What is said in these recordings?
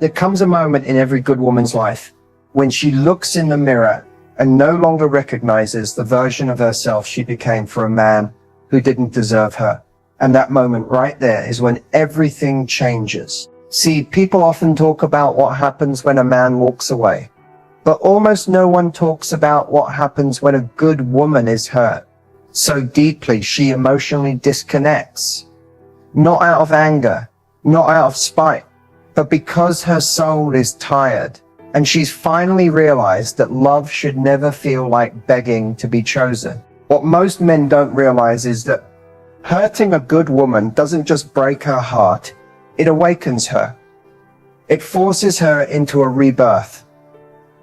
There comes a moment in every good woman's life when she looks in the mirror and no longer recognizes the version of herself she became for a man who didn't deserve her. And that moment right there is when everything changes. See, people often talk about what happens when a man walks away, but almost no one talks about what happens when a good woman is hurt so deeply she emotionally disconnects. Not out of anger, not out of spite, but because her soul is tired and she's finally realized that love should never feel like begging to be chosen. What most men don't realize is that hurting a good woman doesn't just break her heart, it awakens her. It forces her into a rebirth.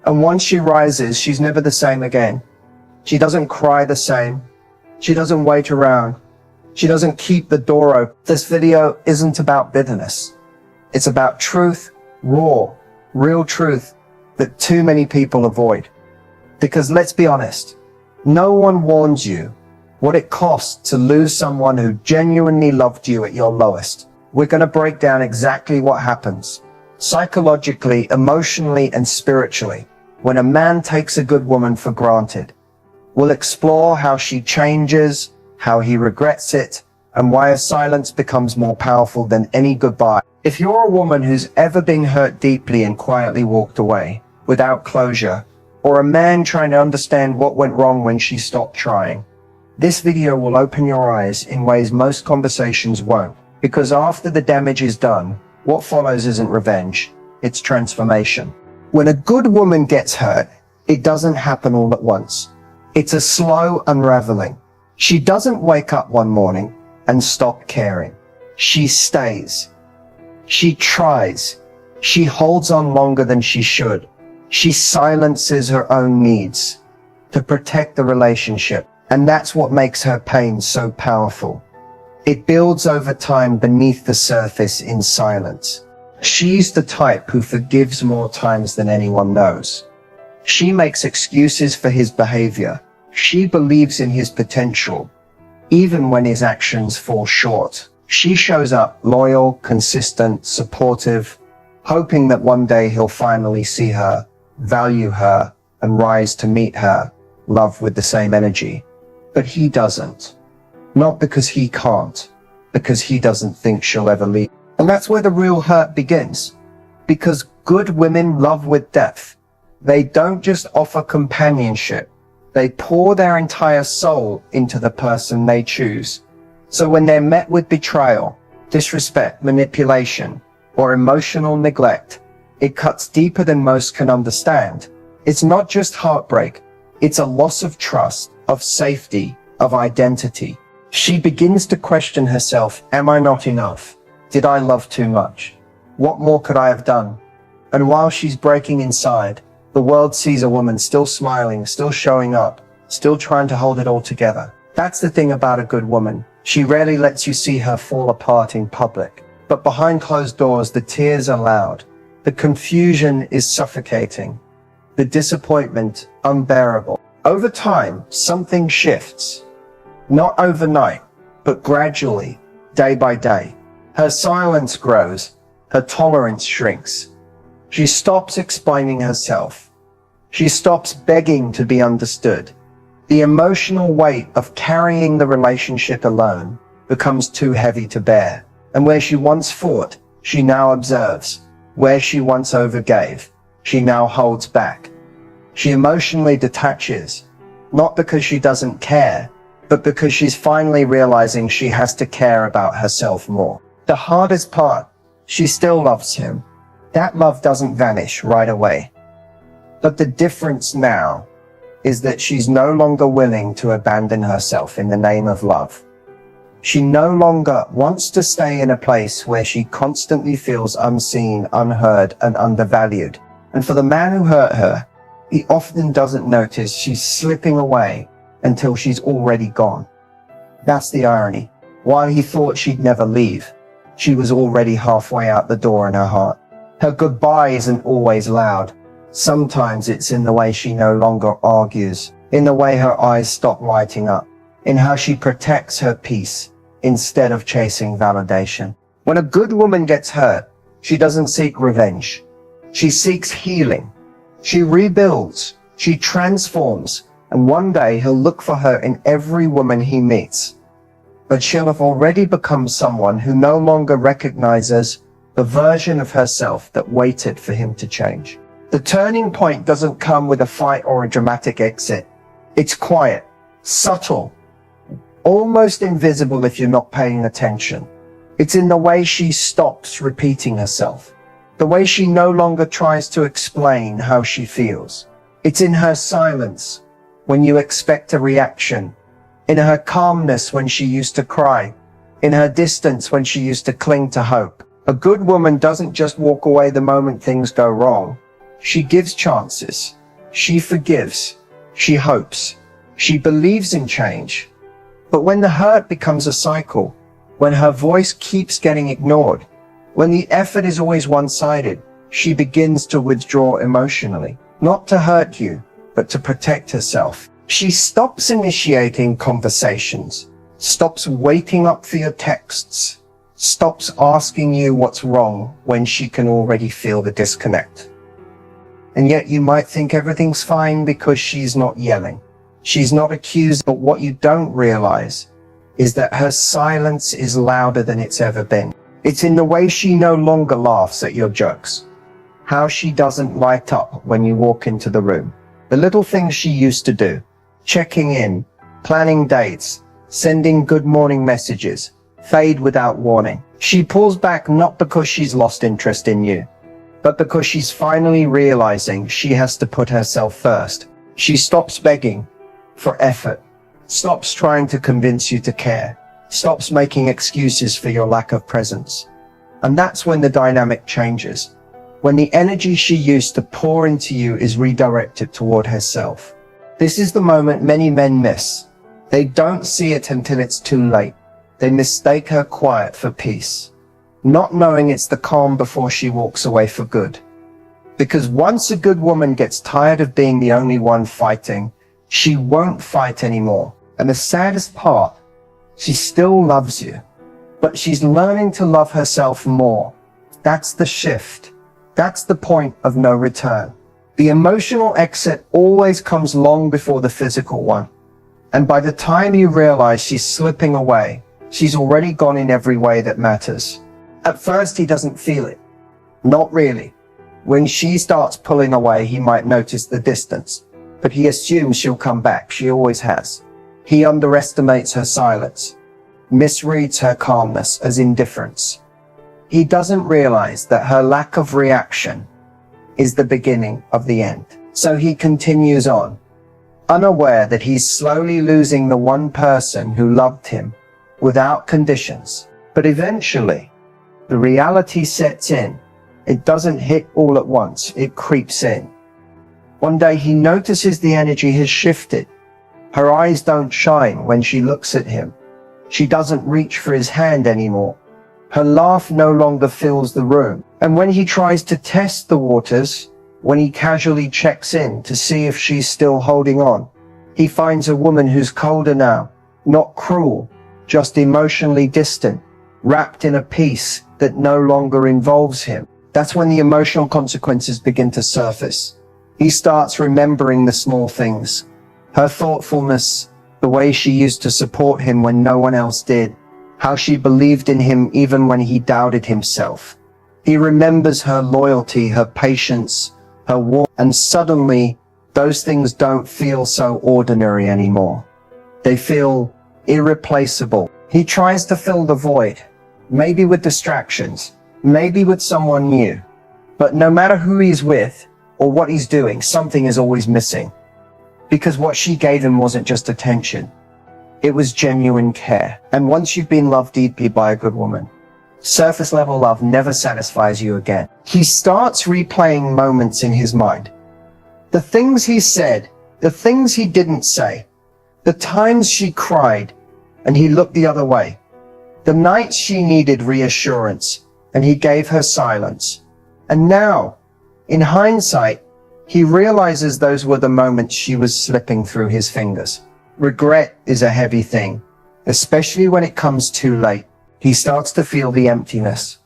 And once she rises, she's never the same again. She doesn't cry the same. She doesn't wait around. She doesn't keep the door open. This video isn't about bitterness. It's about truth, raw, real truth that too many people avoid. Because let's be honest, no one warns you what it costs to lose someone who genuinely loved you at your lowest. We're going to break down exactly what happens, psychologically, emotionally, and spiritually, when a man takes a good woman for granted. We'll explore how she changes, how he regrets it, and why a silence becomes more powerful than any goodbye. If you're a woman who's ever been hurt deeply and quietly walked away, without closure, or a man trying to understand what went wrong when she stopped trying, this video will open your eyes in ways most conversations won't. Because after the damage is done, what follows isn't revenge, it's transformation. When a good woman gets hurt, it doesn't happen all at once. It's a slow unraveling. She doesn't wake up one morning and stop caring. She stays. She tries. She holds on longer than she should. She silences her own needs to protect the relationship. And that's what makes her pain so powerful. It builds over time beneath the surface in silence. She's the type who forgives more times than anyone knows. She makes excuses for his behavior. She believes in his potential, even when his actions fall short. She shows up loyal, consistent, supportive, hoping that one day he'll finally see her, value her, and rise to meet her, love with the same energy. But he doesn't. Not because he can't, because he doesn't think she'll ever leave. And that's where the real hurt begins. Because good women love with depth. They don't just offer companionship. They pour their entire soul into the person they choose. So when they're met with betrayal, disrespect, manipulation, or emotional neglect, it cuts deeper than most can understand. It's not just heartbreak. It's a loss of trust, of safety, of identity. She begins to question herself. Am I not enough? Did I love too much? What more could I have done? And while she's breaking inside, the world sees a woman still smiling, still showing up, still trying to hold it all together. That's the thing about a good woman. She rarely lets you see her fall apart in public. But behind closed doors, the tears are loud. The confusion is suffocating. The disappointment unbearable. Over time, something shifts. Not overnight, but gradually, day by day. Her silence grows. Her tolerance shrinks. She stops explaining herself. She stops begging to be understood. The emotional weight of carrying the relationship alone becomes too heavy to bear. And where she once fought, she now observes. Where she once overgave, she now holds back. She emotionally detaches, not because she doesn't care, but because she's finally realizing she has to care about herself more. The hardest part, she still loves him. That love doesn't vanish right away. But the difference now is that she's no longer willing to abandon herself in the name of love. She no longer wants to stay in a place where she constantly feels unseen, unheard, and undervalued. And for the man who hurt her, he often doesn't notice she's slipping away until she's already gone. That's the irony. While he thought she'd never leave, she was already halfway out the door in her heart. Her goodbye isn't always loud. Sometimes it's in the way she no longer argues, in the way her eyes stop lighting up, in how she protects her peace instead of chasing validation. When a good woman gets hurt, she doesn't seek revenge. She seeks healing. She rebuilds. She transforms. And one day he'll look for her in every woman he meets. But she'll have already become someone who no longer recognizes the version of herself that waited for him to change. The turning point doesn't come with a fight or a dramatic exit. It's quiet, subtle, almost invisible if you're not paying attention. It's in the way she stops repeating herself, the way she no longer tries to explain how she feels. It's in her silence when you expect a reaction, in her calmness when she used to cry, in her distance when she used to cling to hope. A good woman doesn't just walk away the moment things go wrong. She gives chances. She forgives. She hopes. She believes in change. But when the hurt becomes a cycle, when her voice keeps getting ignored, when the effort is always one-sided, she begins to withdraw emotionally, not to hurt you, but to protect herself. She stops initiating conversations, stops waiting up for your texts, stops asking you what's wrong when she can already feel the disconnect. And yet you might think everything's fine because she's not yelling. She's not accused, but what you don't realize is that her silence is louder than it's ever been. It's in the way she no longer laughs at your jokes, how she doesn't light up when you walk into the room. The little things she used to do, checking in, planning dates, sending good morning messages, fade without warning. She pulls back not because she's lost interest in you, but because she's finally realizing she has to put herself first. She stops begging for effort, stops trying to convince you to care, stops making excuses for your lack of presence. And that's when the dynamic changes, when the energy she used to pour into you is redirected toward herself. This is the moment many men miss. They don't see it until it's too late. They mistake her quiet for peace, not knowing it's the calm before she walks away for good. Because once a good woman gets tired of being the only one fighting, she won't fight anymore. And the saddest part, she still loves you, but she's learning to love herself more. That's the shift. That's the point of no return. The emotional exit always comes long before the physical one. And by the time you realize she's slipping away, she's already gone in every way that matters. At first, he doesn't feel it. Not really. When she starts pulling away, he might notice the distance, but he assumes she'll come back. She always has. He underestimates her silence, misreads her calmness as indifference. He doesn't realize that her lack of reaction is the beginning of the end. So he continues on, unaware that he's slowly losing the one person who loved him without conditions. But eventually, the reality sets in. It doesn't hit all at once, it creeps in. One day he notices the energy has shifted. Her eyes don't shine when she looks at him. She doesn't reach for his hand anymore. Her laugh no longer fills the room. And when he tries to test the waters, when he casually checks in to see if she's still holding on, he finds a woman who's colder now, not cruel, just emotionally distant, wrapped in a peace that no longer involves him. That's when the emotional consequences begin to surface. He starts remembering the small things, her thoughtfulness, the way she used to support him when no one else did, how she believed in him even when he doubted himself. He remembers her loyalty, her patience, her warmth, and suddenly those things don't feel so ordinary anymore. They feel irreplaceable. He tries to fill the void, maybe with distractions, maybe with someone new. But no matter who he's with or what he's doing, something is always missing. Because what she gave him wasn't just attention. It was genuine care. And once you've been loved deeply by a good woman, surface level love never satisfies you again. He starts replaying moments in his mind. The things he said, the things he didn't say, the times she cried and he looked the other way, the nights she needed reassurance and he gave her silence. And now, in hindsight, he realizes those were the moments she was slipping through his fingers. Regret is a heavy thing, especially when it comes too late. He starts to feel the emptiness,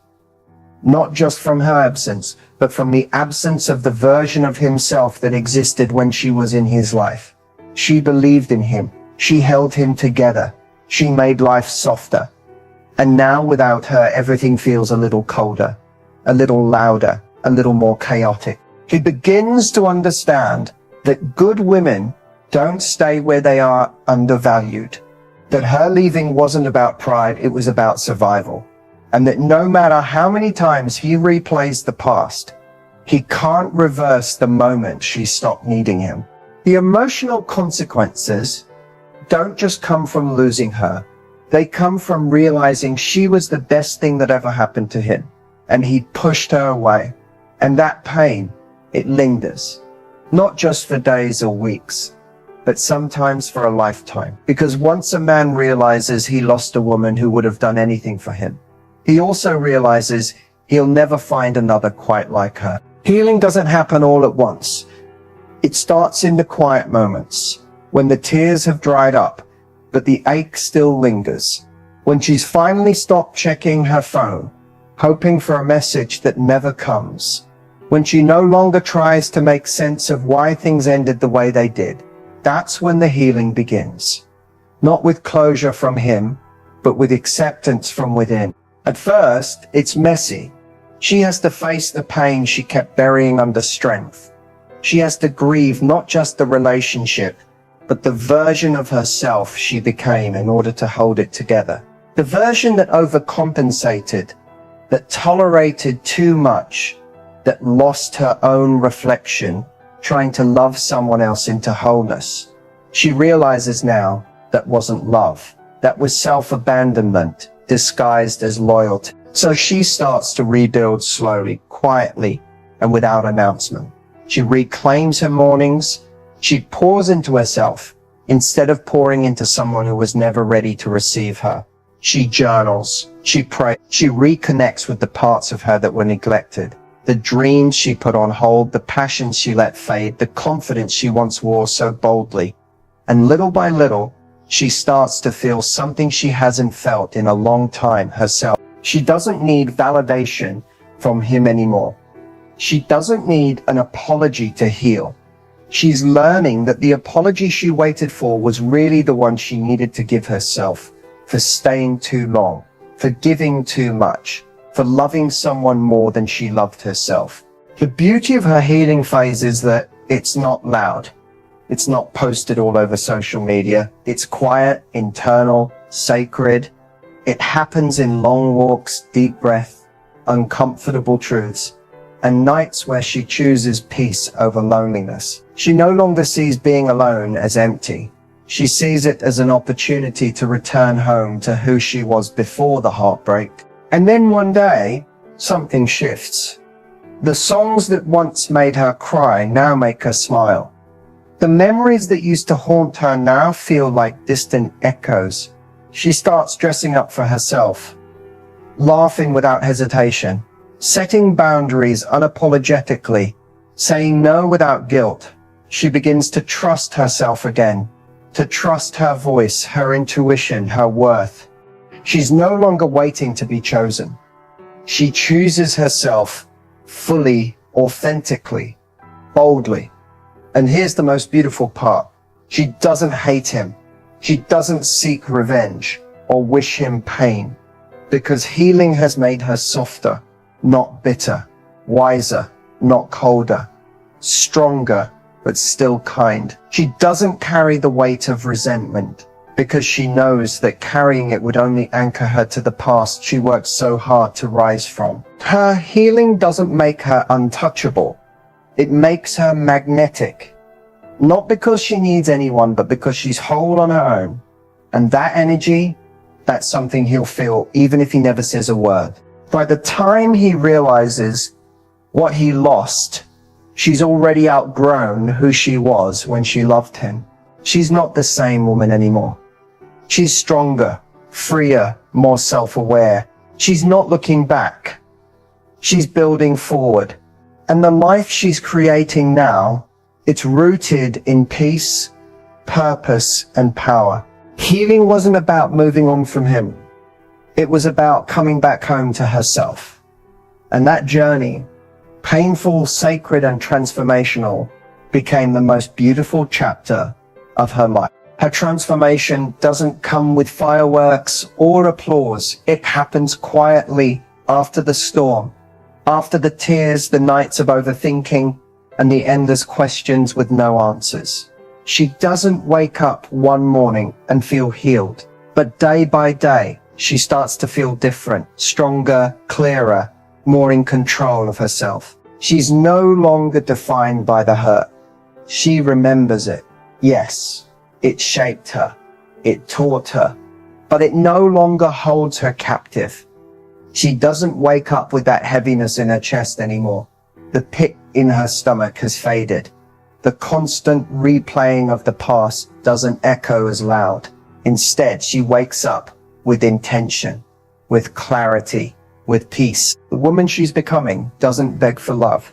not just from her absence, but but from the absence of the version of himself that existed when she was in his life. She believed in him. She held him together. She made life softer. And now without her, everything feels a little colder, a little louder, a little more chaotic. He begins to understand that good women don't stay where they are undervalued, that her leaving wasn't about pride, it was about survival, and that no matter how many times he replays the past, he can't reverse the moment she stopped needing him. The emotional consequences don't just come from losing her, they come from realizing she was the best thing that ever happened to him, and he pushed her away. And that pain, it lingers, not just for days or weeks, but sometimes for a lifetime. Because once a man realizes he lost a woman who would have done anything for him, he also realizes he'll never find another quite like her. Healing doesn't happen all at once. It starts in the quiet moments, when the tears have dried up, but the ache still lingers. When she's finally stopped checking her phone, hoping for a message that never comes. When she no longer tries to make sense of why things ended the way they did. That's when the healing begins. Not with closure from him, but with acceptance from within. At first, it's messy. She has to face the pain she kept burying under strength. She has to grieve not just the relationship, but the version of herself she became in order to hold it together. The version that overcompensated, that tolerated too much, that lost her own reflection, trying to love someone else into wholeness. She realizes now that wasn't love. That was self-abandonment disguised as loyalty. So she starts to rebuild slowly, quietly, and without announcement. She reclaims her mornings. She pours into herself instead of pouring into someone who was never ready to receive her. She journals. She prays. She reconnects with the parts of her that were neglected. The dreams she put on hold, the passions she let fade, the confidence she once wore so boldly. And little by little, she starts to feel something she hasn't felt in a long time herself. She doesn't need validation from him anymore. She doesn't need an apology to heal. She's learning that the apology she waited for was really the one she needed to give herself for staying too long, for giving too much, for loving someone more than she loved herself. The beauty of her healing phase is that it's not loud. It's not posted all over social media. It's quiet, internal, sacred. It happens in long walks, deep breath, uncomfortable truths, and nights where she chooses peace over loneliness. She no longer sees being alone as empty. She sees it as an opportunity to return home to who she was before the heartbreak. And then one day, something shifts. The songs that once made her cry now make her smile. The memories that used to haunt her now feel like distant echoes. She starts dressing up for herself, laughing without hesitation, setting boundaries unapologetically, saying no without guilt. She begins to trust herself again, to trust her voice, her intuition, her worth. She's no longer waiting to be chosen. She chooses herself fully, authentically, boldly. And here's the most beautiful part. She doesn't hate him. She doesn't seek revenge or wish him pain, because healing has made her softer, not bitter, wiser, not colder, stronger, but still kind. She doesn't carry the weight of resentment, because she knows that carrying it would only anchor her to the past she worked so hard to rise from. Her healing doesn't make her untouchable. It makes her magnetic. Not because she needs anyone, but because she's whole on her own. And that energy, that's something he'll feel even if he never says a word. By the time he realizes what he lost, she's already outgrown who she was when she loved him. She's not the same woman anymore. She's stronger, freer, more self-aware. She's not looking back. She's building forward. And the life she's creating now, it's rooted in peace, purpose, and power. Healing wasn't about moving on from him. It was about coming back home to herself. And that journey, Painful, sacred, and transformational became the most beautiful chapter of her life. Her transformation doesn't come with fireworks or applause. It happens quietly after the storm, after the tears, the nights of overthinking, and the endless questions with no answers. She doesn't wake up one morning and feel healed, but day by day, she starts to feel different, stronger, clearer, more in control of herself. She's no longer defined by the hurt. She remembers it. Yes, it shaped her. It taught her, but it no longer holds her captive. She doesn't wake up with that heaviness in her chest anymore. The pit in her stomach has faded. The constant replaying of the past doesn't echo as loud. Instead, she wakes up with intention, with clarity, with peace. The woman she's becoming doesn't beg for love.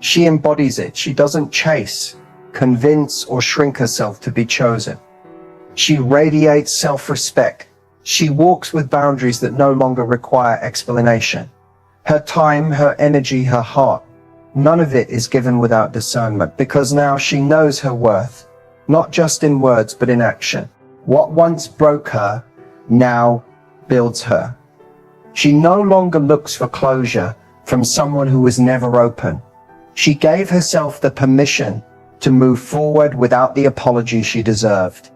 She embodies it. She doesn't chase, convince, or shrink herself to be chosen. She radiates self-respect. She walks with boundaries that no longer require explanation. Her time, her energy, her heart, none of it is given without discernment, because now she knows her worth, not just in words, but in action. What once broke her now builds her. She no longer looks for closure from someone who was never open. She gave herself the permission to move forward without the apology she deserved.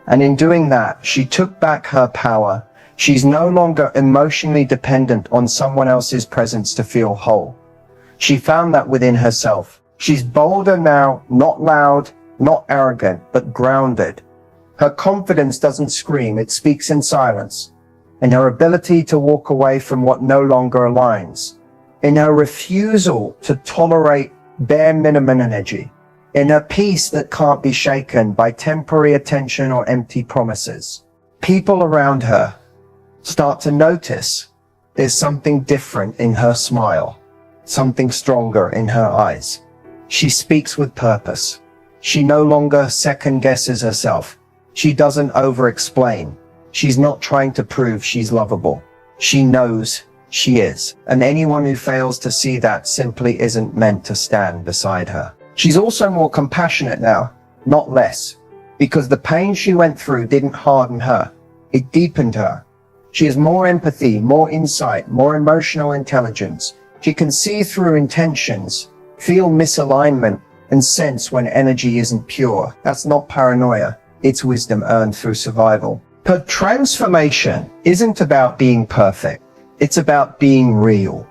And in doing that, she took back her power. She's no longer emotionally dependent on someone else's presence to feel whole. She found that within herself. She's bolder now, not loud, not arrogant, but grounded. Her confidence doesn't scream, it speaks in silence. In her ability to walk away from what no longer aligns. In her refusal to tolerate bare minimum energy. In her peace that can't be shaken by temporary attention or empty promises. People around her start to notice there's something different in her smile, something stronger in her eyes. She speaks with purpose. She no longer second guesses herself. She doesn't over-explain. She's not trying to prove she's lovable. She knows she is. And anyone who fails to see that simply isn't meant to stand beside her. She's also more compassionate now, not less, because the pain she went through didn't harden her. It deepened her. She has more empathy, more insight, more emotional intelligence. She can see through intentions, feel misalignment, and sense when energy isn't pure. That's not paranoia. It's wisdom earned through survival. Her transformation isn't about being perfect. It's about being real,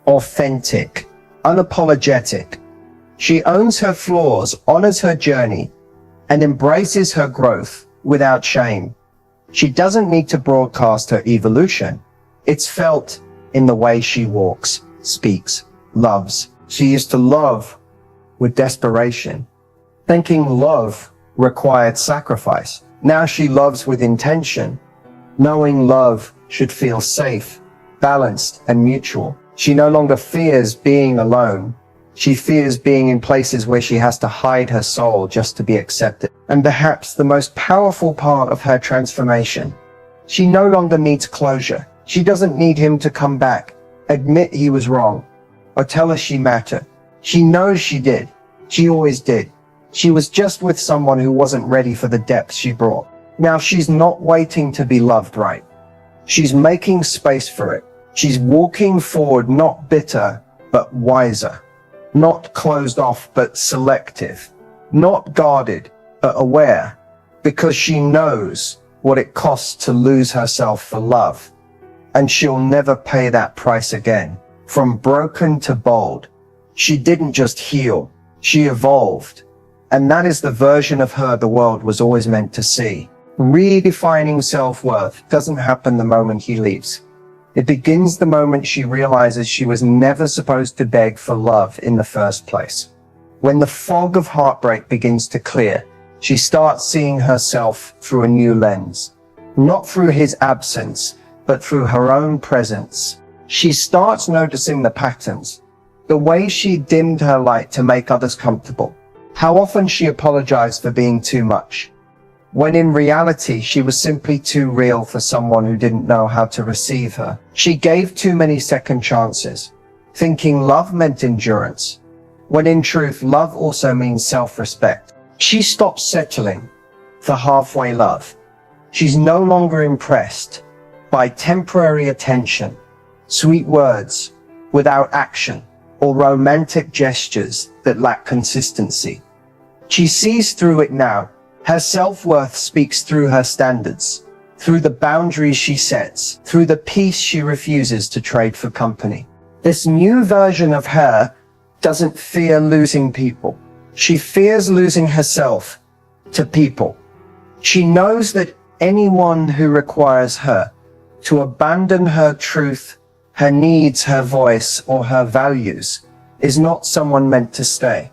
authentic, unapologetic. She owns her flaws, honors her journey, and embraces her growth without shame. She doesn't need to broadcast her evolution. It's felt in the way she walks, speaks, loves. She used to love with desperation, thinking love required sacrifice. Now she loves with intention, knowing love should feel safe, balanced, and mutual. She no longer fears being alone. She fears being in places where she has to hide her soul just to be accepted. And perhaps the most powerful part of her transformation, she no longer needs closure. She doesn't need him to come back, admit he was wrong, or tell her she mattered. She knows she did. She always did. She was just with someone who wasn't ready for the depth she brought. Now she's not waiting to be loved right. She's making space for it. She's walking forward, not bitter, but wiser. Not closed off, but selective. Not guarded, but aware. Because she knows what it costs to lose herself for love. And she'll never pay that price again. From broken to bold, she didn't just heal, she evolved. And that is the version of her the world was always meant to see. Redefining self-worth doesn't happen the moment he leaves. It begins the moment she realizes she was never supposed to beg for love in the first place. When the fog of heartbreak begins to clear, she starts seeing herself through a new lens. Not through his absence, but through her own presence. She starts noticing the patterns, the way she dimmed her light to make others comfortable. How often she apologized for being too much, when in reality she was simply too real for someone who didn't know how to receive her. She gave too many second chances, thinking love meant endurance, when in truth, love also means self-respect. She stops settling for halfway love. She's no longer impressed by temporary attention, sweet words without action, or romantic gestures that lack consistency. She sees through it now. Her self-worth speaks through her standards, through the boundaries she sets, through the peace she refuses to trade for company. This new version of her doesn't fear losing people. She fears losing herself to people. She knows that anyone who requires her to abandon her truth, her needs, her voice, or her values is not someone meant to stay.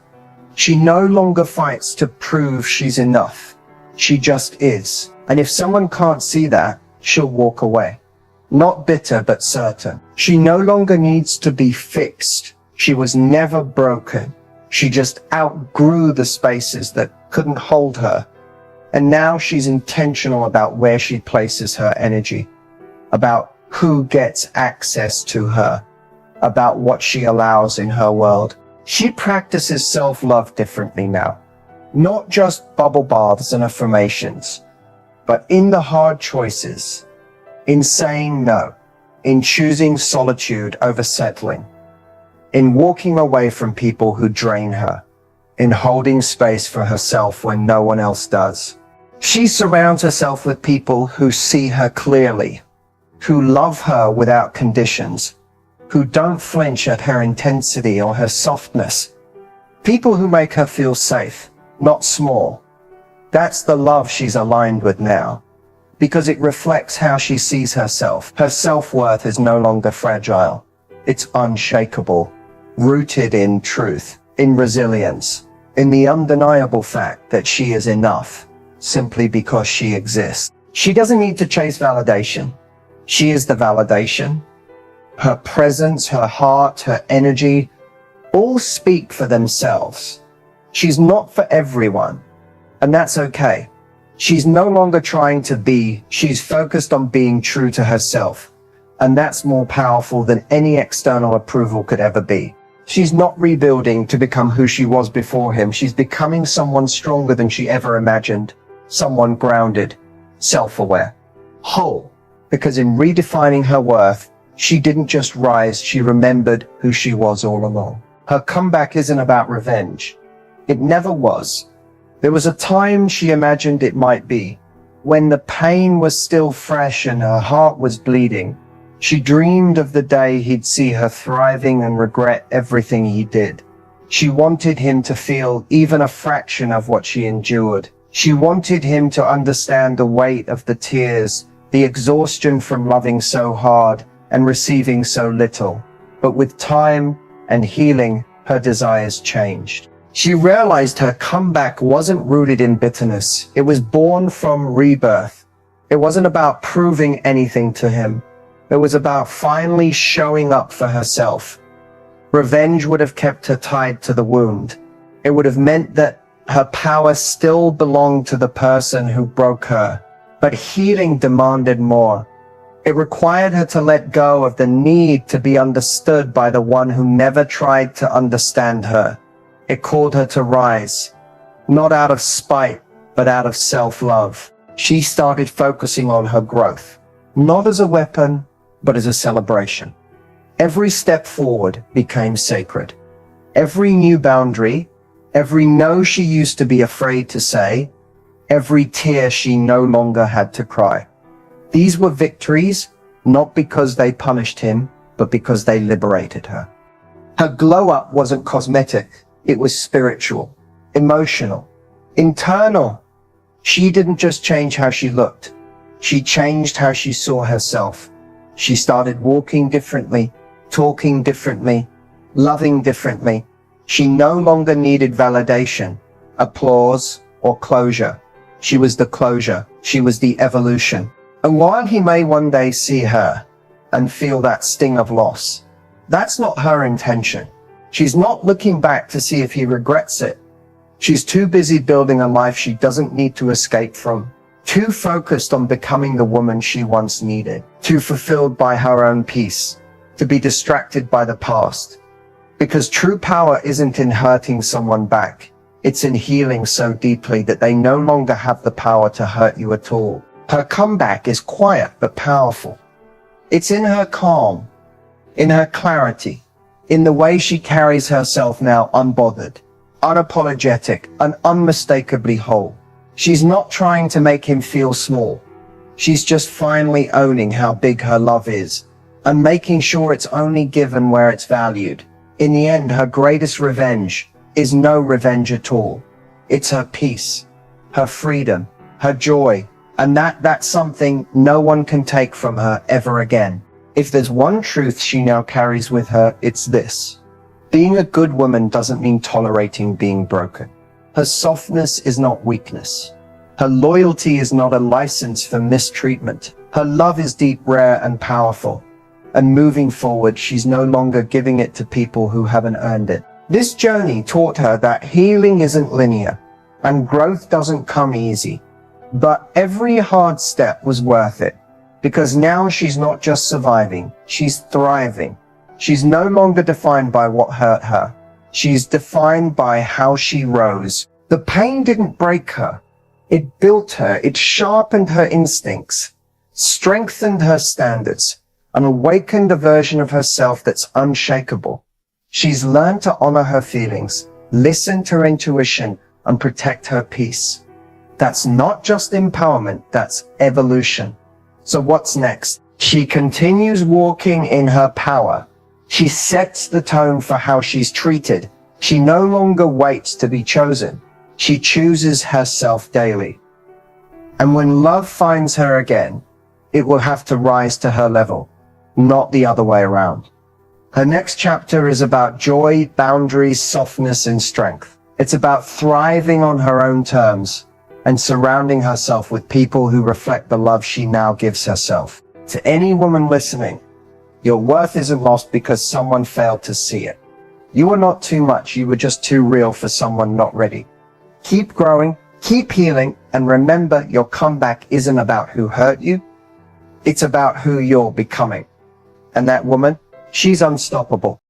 She no longer fights to prove she's enough. She just is. And if someone can't see that, she'll walk away. Not bitter, but certain. She no longer needs to be fixed. She was never broken. She just outgrew the spaces that couldn't hold her. And now she's intentional about where she places her energy, about who gets access to her, about what she allows in her world. She practices self-love differently now. Not just bubble baths and affirmations, but in the hard choices, in saying no, in choosing solitude over settling, in walking away from people who drain her, in holding space for herself when no one else does. She surrounds herself with people who see her clearly, who love her without conditions, who don't flinch at her intensity or her softness. People who make her feel safe, not small. That's the love she's aligned with now, because it reflects how she sees herself. Her self-worth is no longer fragile. It's unshakable, rooted in truth, in resilience, in the undeniable fact that she is enough simply because she exists. She doesn't need to chase validation. She is the validation. Her presence, her heart, her energy, all speak for themselves. She's not for everyone, and that's okay. She's no longer trying to be, she's focused on being true to herself, and that's more powerful than any external approval could ever be. She's not rebuilding to become who she was before him. She's becoming someone stronger than she ever imagined, someone grounded, self-aware, whole, because in redefining her worth, she didn't just rise, she remembered who she was all along. Her comeback isn't about revenge. It never was. There was a time she imagined it might be, when the pain was still fresh and her heart was bleeding. She dreamed of the day he'd see her thriving and regret everything he did. She wanted him to feel even a fraction of what she endured. She wanted him to understand the weight of the tears, the exhaustion from loving so hard and receiving so little. But with time and healing, her desires changed. She realized her comeback wasn't rooted in bitterness. It was born from rebirth. It wasn't about proving anything to him. It was about finally showing up for herself. Revenge would have kept her tied to the wound. It would have meant that her power still belonged to the person who broke her. But healing demanded more. It required her to let go of the need to be understood by the one who never tried to understand her. It called her to rise, not out of spite, but out of self-love. She started focusing on her growth, not as a weapon, but as a celebration. Every step forward became sacred. Every new boundary, every no she used to be afraid to say, every tear she no longer had to cry. These were victories, not because they punished him, but because they liberated her. Her glow-up wasn't cosmetic. It was spiritual, emotional, internal. She didn't just change how she looked. She changed how she saw herself. She started walking differently, talking differently, loving differently. She no longer needed validation, applause, or closure. She was the closure. She was the evolution. And while he may one day see her and feel that sting of loss, that's not her intention. She's not looking back to see if he regrets it. She's too busy building a life she doesn't need to escape from, too focused on becoming the woman she once needed, too fulfilled by her own peace to be distracted by the past. Because true power isn't in hurting someone back. It's in healing so deeply that they no longer have the power to hurt you at all. Her comeback is quiet but powerful. It's in her calm, in her clarity, in the way she carries herself now unbothered, unapologetic, and unmistakably whole. She's not trying to make him feel small. She's just finally owning how big her love is and making sure it's only given where it's valued. In the end, her greatest revenge is no revenge at all. It's her peace, her freedom, her joy, and that's something no one can take from her ever again. If there's one truth she now carries with her, it's this. Being a good woman doesn't mean tolerating being broken. Her softness is not weakness. Her loyalty is not a license for mistreatment. Her love is deep, rare, and powerful. And moving forward, she's no longer giving it to people who haven't earned it. This journey taught her that healing isn't linear, and growth doesn't come easy. But every hard step was worth it, because now she's not just surviving, she's thriving. She's no longer defined by what hurt her. She's defined by how she rose. The pain didn't break her. It built her. It sharpened her instincts, strengthened her standards, and awakened a version of herself that's unshakable. She's learned to honor her feelings, listen to her intuition, and protect her peace. That's not just empowerment, that's evolution. So what's next? She continues walking in her power. She sets the tone for how she's treated. She no longer waits to be chosen. She chooses herself daily. And when love finds her again, it will have to rise to her level, not the other way around. Her next chapter is about joy, boundaries, softness, and strength. It's about thriving on her own terms and surrounding herself with people who reflect the love she now gives herself. To any woman listening, your worth isn't lost because someone failed to see it. You are not too much, you were just too real for someone not ready. Keep growing, keep healing, and remember your comeback isn't about who hurt you, it's about who you're becoming. And that woman, she's unstoppable.